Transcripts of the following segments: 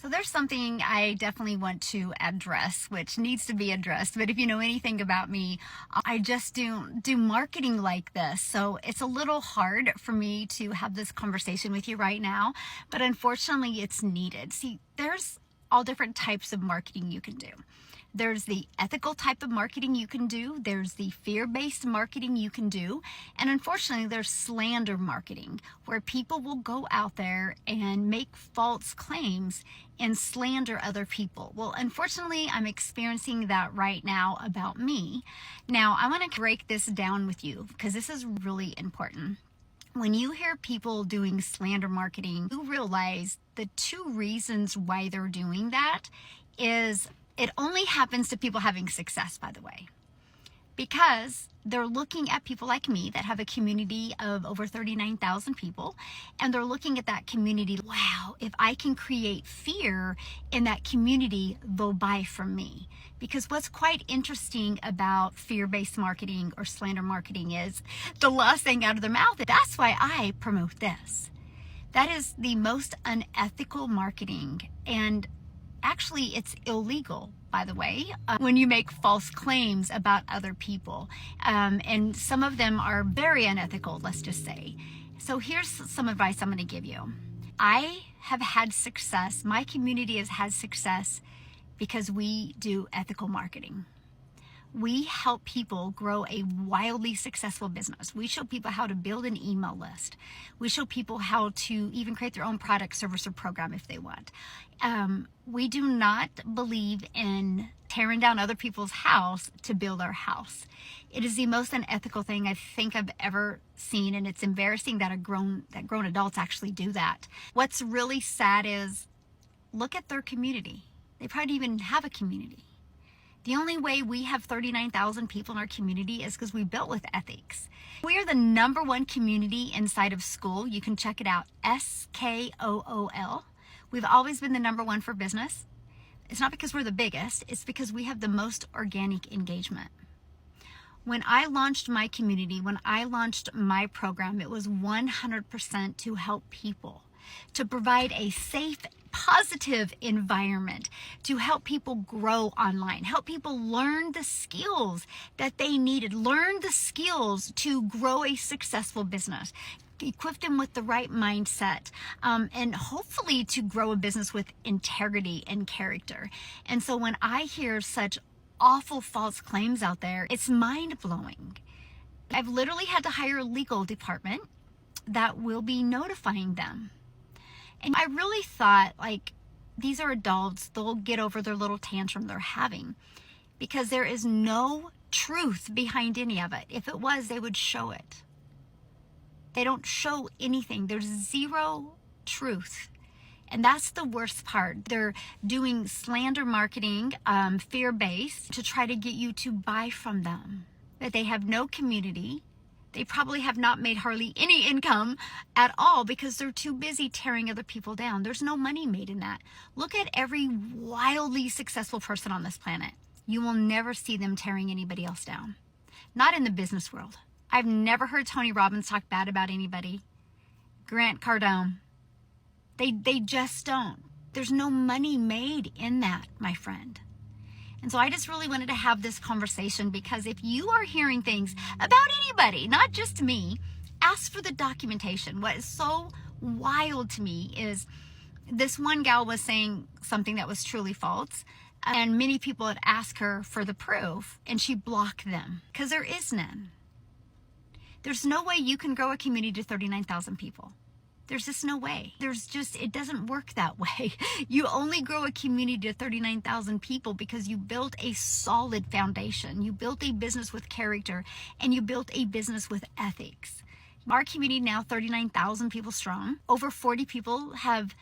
So there's something I definitely want to address, which needs to be addressed. But if you know anything about me, I just do marketing like this. So it's a little hard for me to have this conversation with you right now, but unfortunately it's needed. See, there's all different types of marketing you can do. There's the ethical type of marketing you can do. There's the fear-based marketing you can do. And unfortunately, there's slander marketing, where people will go out there and make false claims and slander other people. Well, unfortunately, I'm experiencing that right now about me. Now, I want to break this down with you because this is really important. When you hear people doing slander marketing, you realize the two reasons why they're doing that is it only happens to people having success, by the way, because they're looking at people like me that have a community of over 39,000 people, and they're looking at that community, wow, if I can create fear in that community, they'll buy from me. Because what's quite interesting about fear-based marketing or slander marketing is the last thing out of their mouth. That's why I promote this. That is the most unethical marketing, and actually, it's illegal, by the way, when you make false claims about other people. And some of them are very unethical, let's just say. So here's some advice I'm going to give you. I have had success. My community has had success because we do ethical marketing. We help people grow a wildly successful business. We show people how to build an email list. We show people how to even create their own product, service, or program if they want. We do not believe in tearing down other people's house to build our house. It is the most unethical thing I think I've ever seen, and it's embarrassing that grown adults actually do that. What's really sad is look at their community. They probably don't even have a community. The only way we have 39,000 people in our community is because we built with ethics. We are the #1 community inside of school. You can check it out, SKOOL. We've always been the #1 for business. It's not because we're the biggest, it's because we have the most organic engagement. When I launched my community, when I launched my program, it was 100% to help people, to provide a safe, positive environment, to help people grow online, help people learn the skills that they needed, learn the skills to grow a successful business, equip them with the right mindset, and hopefully to grow a business with integrity and character. And so when I hear such awful false claims out there, it's mind-blowing. I've literally had to hire a legal department that will be notifying them. And I really thought, like, these are adults, they'll get over their little tantrum they're having, because there is no truth behind any of it. If it was, they would show it. They don't show anything. There's zero truth. And that's the worst part. They're doing slander marketing, fear-based, to try to get you to buy from them. That they have no community. They probably have not made hardly any income at all because they're too busy tearing other people down. There's no money made in that. Look at every wildly successful person on this planet. You will never see them tearing anybody else down. Not in the business world. I've never heard Tony Robbins talk bad about anybody. Grant Cardone. They just don't. There's no money made in that, my friend. And so I just really wanted to have this conversation, because if you are hearing things about anybody, not just me, ask for the documentation. What is so wild to me is this one gal was saying something that was truly false, and many people had asked her for the proof, and she blocked them because there is none. There's no way you can grow a community to 39,000 people. There's just no way. It doesn't work that way. You only grow a community to 39,000 people because you built a solid foundation. You built a business with character, and you built a business with ethics. Our community now 39,000 people strong. Over 40 people have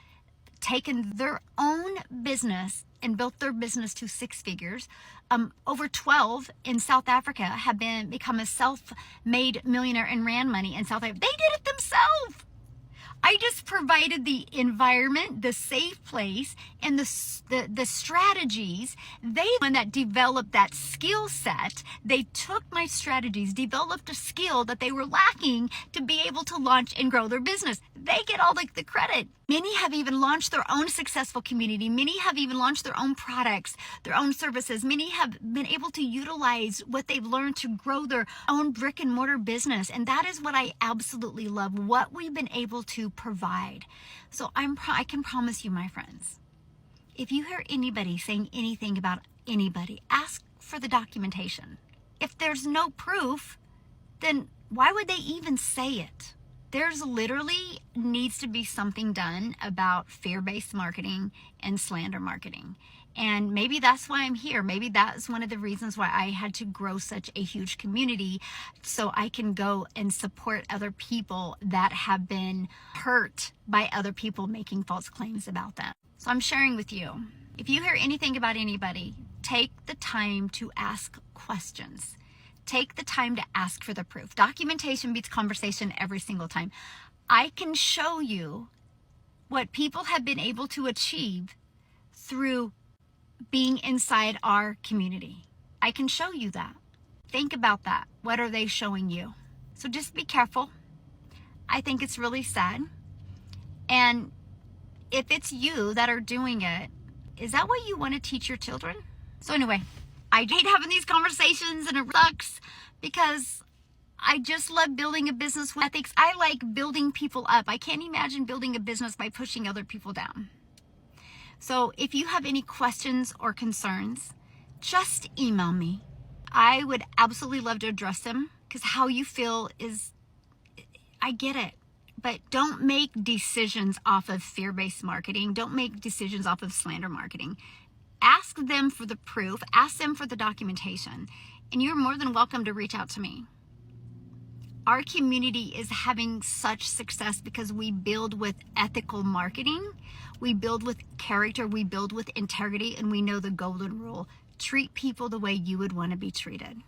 taken their own business and built their business to 6 figures. Over 12 in South Africa have become a self-made millionaire in Rand money in South Africa. They did it themselves. I just provided the environment, the safe place, and the strategies. They one that developed that skill set. They took my strategies, developed a skill that they were lacking to be able to launch and grow their business. They get all the credit. Many have even launched their own successful community. Many have even launched their own products, their own services. Many have been able to utilize what they've learned to grow their own brick and mortar business. And that is what I absolutely love, what we've been able to provide. So I can promise you, my friends, if you hear anybody saying anything about anybody, ask for the documentation. If there's no proof, then why would they even say it? There's literally needs to be something done about fear-based marketing and slander marketing. And maybe that's why I'm here. Maybe that's one of the reasons why I had to grow such a huge community, so I can go and support other people that have been hurt by other people making false claims about them. So I'm sharing with you. If you hear anything about anybody, take the time to ask questions. Take the time to ask for the proof. Documentation beats conversation every single time. I can show you what people have been able to achieve through being inside our community. I can show you that. Think about that. What are they showing you? So just be careful. I think it's really sad. And if it's you that are doing it, is that what you want to teach your children? So anyway, I hate having these conversations, and it sucks because I just love building a business with ethics. I like building people up. I can't imagine building a business by pushing other people down. So if you have any questions or concerns, just email me. I would absolutely love to address them, because how you feel is, I get it. But don't make decisions off of fear-based marketing. Don't make decisions off of slander marketing. Ask them for the proof. Ask them for the documentation. And you're more than welcome to reach out to me. Our community is having such success because we build with ethical marketing. We build with character. We build with integrity. And we know the golden rule. Treat people the way you would want to be treated.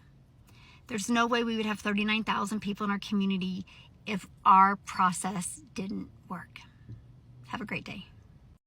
There's no way we would have 39,000 people in our community if our process didn't work. Have a great day.